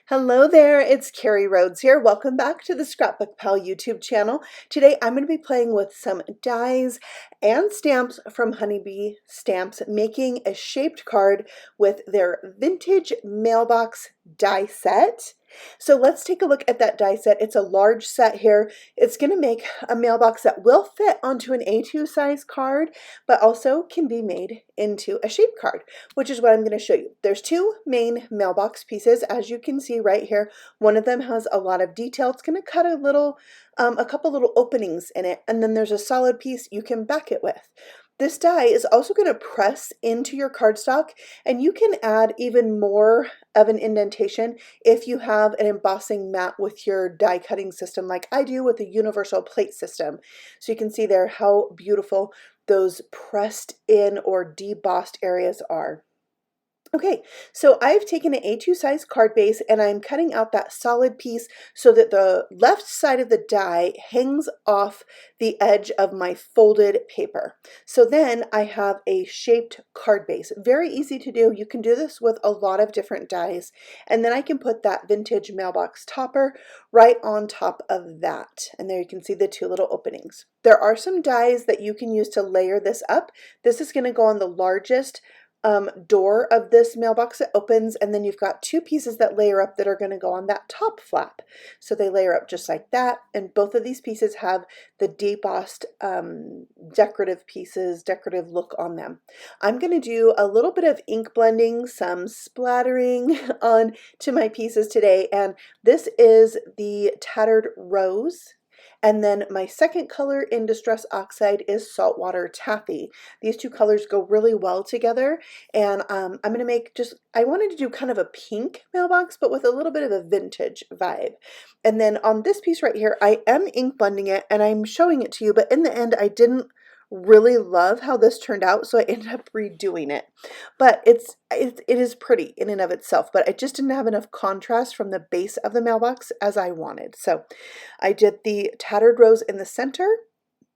Hello there, it's Carrie Rhoades here. Welcome back to the ScrapbookPal YouTube channel. Today I'm going to be playing with some dies and stamps from Honeybee Stamps, making a shaped card with their vintage mailbox die set. So let's take a look at that die set. It's a large set here. It's going to make a mailbox that will fit onto an A2 size card, but also can be made into a shaped card, which is what I'm going to show you. There's two main mailbox pieces, as you can see right here. One of them has a lot of detail. It's going to cut a couple little openings in it, and then there's a solid piece you can back it with. This die is also going to press into your cardstock, and you can add even more of an indentation if you have an embossing mat with your die cutting system like I do with a universal plate system. So you can see there how beautiful those pressed in or debossed areas are. Okay, so I've taken an A2 size card base and I'm cutting out that solid piece so that the left side of the die hangs off the edge of my folded paper. So then I have a shaped card base. Very easy to do. You can do this with a lot of different dies. And then I can put that vintage mailbox topper right on top of that. And there you can see the two little openings. There are some dies that you can use to layer this up. This is going to go on the largest door of this mailbox that opens, and then you've got two pieces that layer up that are going to go on that top flap. So they layer up just like that, and both of these pieces have the debossed decorative look on them. I'm going to do a little bit of ink blending, some splattering on to my pieces today, and this is the Tattered Rose. And then my second color in Distress Oxide is Saltwater Taffy. These two colors go really well together, and I'm going to make I wanted to do kind of a pink mailbox, but with a little bit of a vintage vibe. And then on this piece right here, I am ink blending it, and I'm showing it to you, but in the end, I didn't really love how this turned out, so I ended up redoing it. But it is pretty in and of itself, but I just didn't have enough contrast from the base of the mailbox as I wanted. So I did the Tattered Rose in the center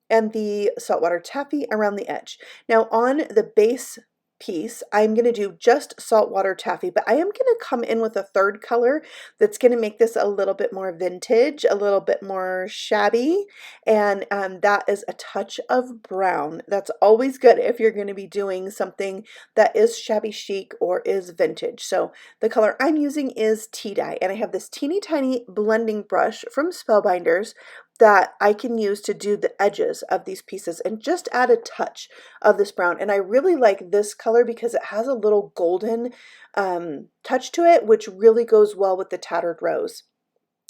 and the Saltwater Taffy around the edge. Now on the base piece, I'm going to do just Saltwater Taffy, but I am going to come in with a third color that's going to make this a little bit more vintage, a little bit more shabby, and that is a touch of brown. That's always good if you're going to be doing something that is shabby chic or is vintage. So the color I'm using is tea dye, and I have this teeny tiny blending brush from Spellbinders that I can use to do the edges of these pieces and just add a touch of this brown. And I really like this color because it has a little golden touch to it, which really goes well with the Tattered Rose.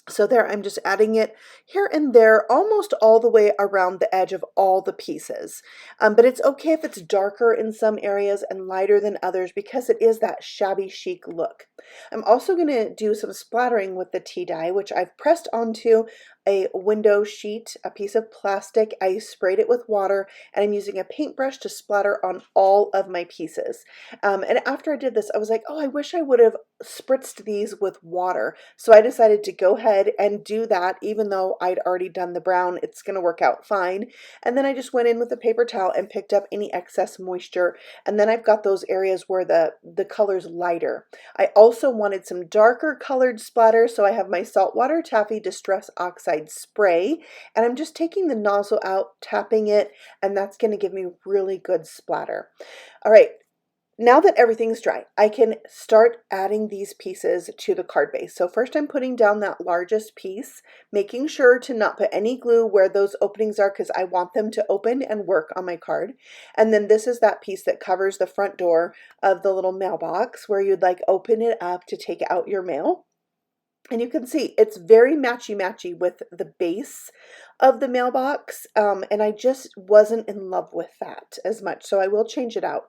So there, I'm just adding it here and there, almost all the way around the edge of all the pieces. But it's okay if it's darker in some areas and lighter than others because it is that shabby chic look. I'm also going to do some splattering with the tea dye, which I've pressed onto a window sheet, a piece of plastic. I sprayed it with water, and I'm using a paintbrush to splatter on all of my pieces. And after I did this, I was like, oh, I wish I would have spritzed these with water. So I decided to go ahead and do that, even though I'd already done the brown. It's going to work out fine. And then I just went in with a paper towel and picked up any excess moisture. And then I've got those areas where the color's lighter. I also wanted some darker colored splatter, so I have my Saltwater Taffy Distress Oxide spray, and I'm just taking the nozzle out, tapping it, and that's going to give me really good splatter. All right. Now that everything's dry, I can start adding these pieces to the card base. So first I'm putting down that largest piece, making sure to not put any glue where those openings are because I want them to open and work on my card. And then this is that piece that covers the front door of the little mailbox where you'd like open it up to take out your mail. And you can see it's very matchy-matchy with the base of the mailbox, and I just wasn't in love with that as much, so I will change it out.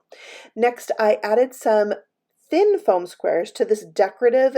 Next, I added some thin foam squares to this decorative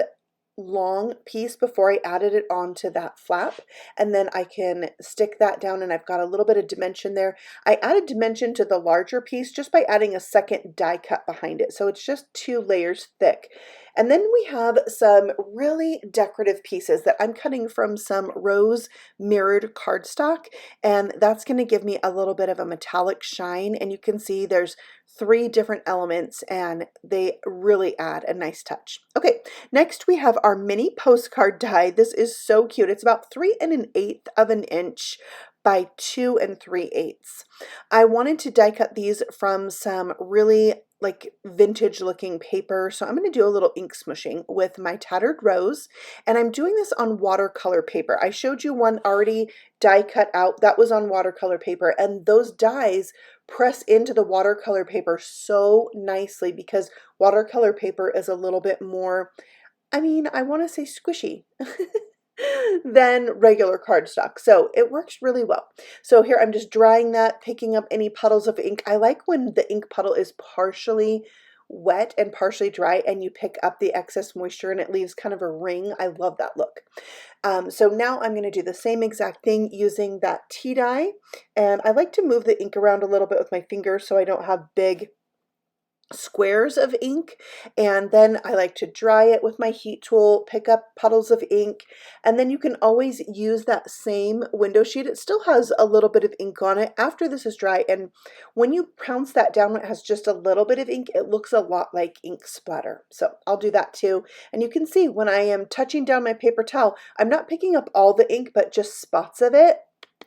long piece before I added it onto that flap, and then I can stick that down, and I've got a little bit of dimension there. I added dimension to the larger piece just by adding a second die cut behind it, so it's just 2 layers thick. And then we have some really decorative pieces that I'm cutting from some rose mirrored cardstock, and that's going to give me a little bit of a metallic shine, and you can see there's 3 different elements and they really add a nice touch. Okay, next we have our mini postcard die. This is so cute. It's about 3 1/8 of an inch by 2 3/8. I wanted to die cut these from some really like vintage looking paper. So I'm going to do a little ink smooshing with my Tattered Rose, and I'm doing this on watercolor paper. I showed you one already die cut out. That was on watercolor paper, and those dies press into the watercolor paper so nicely because watercolor paper is a little bit more, I mean, I want to say squishy than regular cardstock. So it works really well. So here I'm just drying that, picking up any puddles of ink. I like when the ink puddle is partially wet and partially dry and you pick up the excess moisture and it leaves kind of a ring. I love that look. So now I'm going to do the same exact thing using that tea dye, and I like to move the ink around a little bit with my finger so I don't have big squares of ink, and then I like to dry it with my heat tool, pick up puddles of ink, and then you can always use that same window sheet. It still has a little bit of ink on it after this is dry, and when you pounce that down when it has just a little bit of ink, it looks a lot like ink splatter. So I'll do that too, and you can see when I am touching down my paper towel, I'm not picking up all the ink but just spots of it.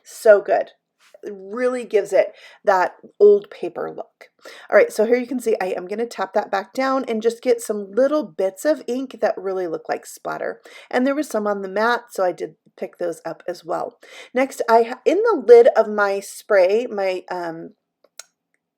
So good. It really gives it that old paper look. All right, so here you can see I am going to tap that back down and just get some little bits of ink that really look like splatter. And there was some on the mat, so I did pick those up as well. Next, in the lid of my spray, my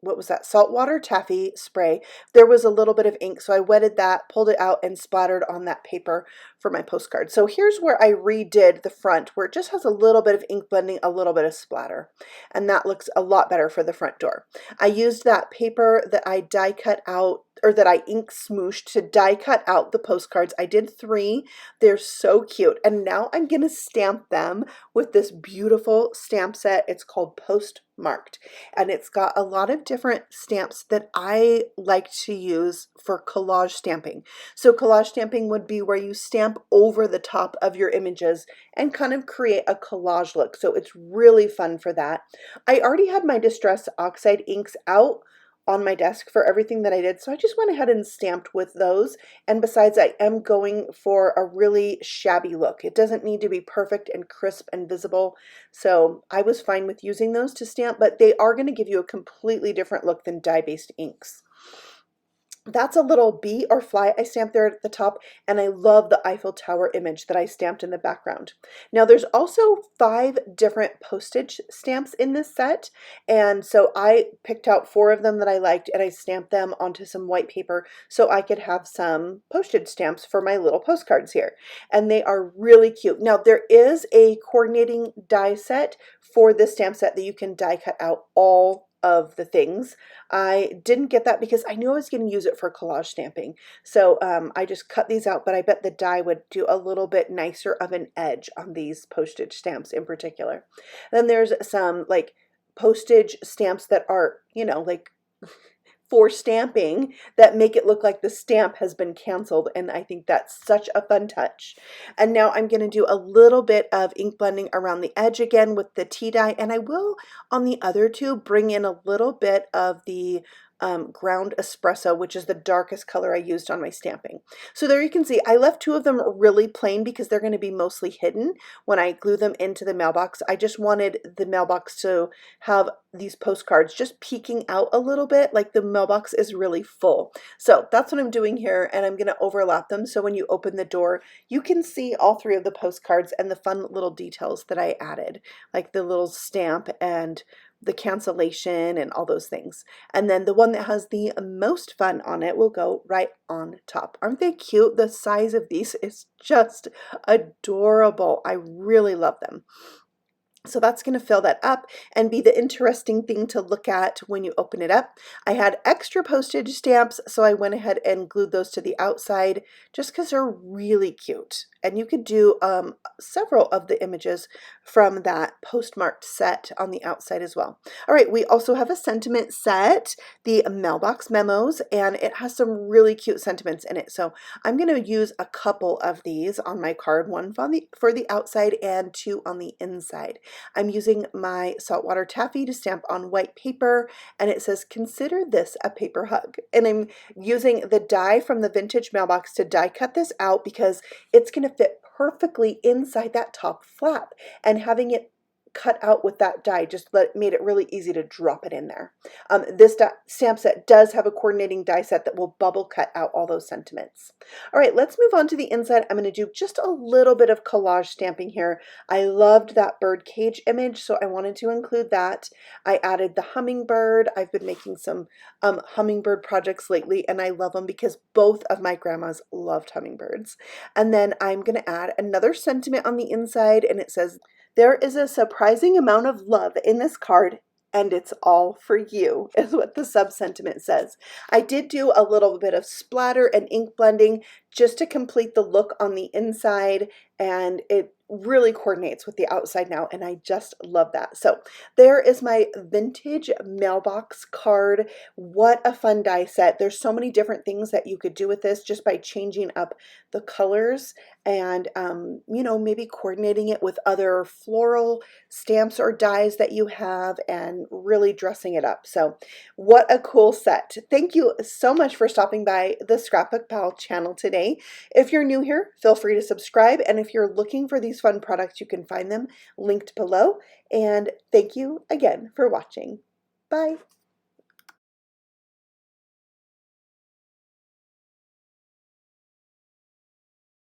what was that, Saltwater Taffy spray, there was a little bit of ink, so I wetted that, pulled it out, and splattered on that paper for my postcard. So here's where I redid the front, where it just has a little bit of ink blending, a little bit of splatter, and that looks a lot better for the front door. I used that paper that I die cut out, or that I ink smooshed to die cut out the postcards. I did 3. They're so cute, and now I'm gonna stamp them with this beautiful stamp set. It's called Postmarked, and it's got a lot of different stamps that I like to use for collage stamping. So collage stamping would be where you stamp over the top of your images and kind of create a collage look. So it's really fun for that. I already had my Distress Oxide inks out on my desk for everything that I did, so I just went ahead and stamped with those. And besides, I am going for a really shabby look. It doesn't need to be perfect and crisp and visible, so I was fine with using those to stamp, but they are going to give you a completely different look than dye-based inks. That's a little bee or fly I stamped there at the top, and I love the Eiffel Tower image that I stamped in the background. Now there's also 5 different postage stamps in this set, and so I picked out 4 of them that I liked and I stamped them onto some white paper so I could have some postage stamps for my little postcards here, and they are really cute. Now there is a coordinating die set for this stamp set that you can die cut out all of the things. I didn't get that because I knew I was going to use it for collage stamping. So I just cut these out, but I bet the die would do a little bit nicer of an edge on these postage stamps in particular. Then there's some like postage stamps that are, you know, like for stamping that make it look like the stamp has been canceled, and I think that's such a fun touch. And now I'm going to do a little bit of ink blending around the edge again with the tea dye, and I will on the other 2 bring in a little bit of the ground espresso, which is the darkest color I used on my stamping. So there you can see I left 2 of them really plain because they're going to be mostly hidden when I glue them into the mailbox. I just wanted the mailbox to have these postcards just peeking out a little bit, like the mailbox is really full. So that's what I'm doing here, and I'm going to overlap them so when you open the door you can see all 3 of the postcards and the fun little details that I added, like the little stamp and the cancellation and all those things. And then the one that has the most fun on it will go right on top. Aren't they cute? The size of these is just adorable. I really love them. So that's going to fill that up and be the interesting thing to look at when you open it up. I had extra postage stamps, so I went ahead and glued those to the outside just because they're really cute. And you could do several of the images from that postmarked set on the outside as well. All right, we also have a sentiment set, the Mailbox Memos, and it has some really cute sentiments in it. So I'm going to use a couple of these on my card, one for the outside and two on the inside. I'm using my Saltwater Taffy to stamp on white paper, and it says, "Consider this a paper hug." And I'm using the die from the vintage mailbox to die cut this out because it's going to fit perfectly inside that top flap, and having it cut out with that die just made it really easy to drop it in there. This stamp set does have a coordinating die set that will bubble cut out all those sentiments. All right, let's move on to the inside. I'm going to do just a little bit of collage stamping here. I loved that bird cage image, so I wanted to include that. I added the hummingbird. I've been making some hummingbird projects lately, and I love them because both of my grandmas loved hummingbirds. And then I'm going to add another sentiment on the inside, and it says, "There is a surprising amount of love in this card, and it's all for you," is what the sub-sentiment says. I did do a little bit of splatter and ink blending just to complete the look on the inside, and it really coordinates with the outside now, and I just love that. So there is my vintage mailbox card. What a fun die set. There's so many different things that you could do with this just by changing up the colors and you know, maybe coordinating it with other floral stamps or dies that you have and really dressing it up. So what a cool set. Thank you so much for stopping by the Scrapbook Pal channel today. If you're new here, feel free to subscribe, and if you're looking for these fun products, you can find them linked below. And thank you again for watching. Bye.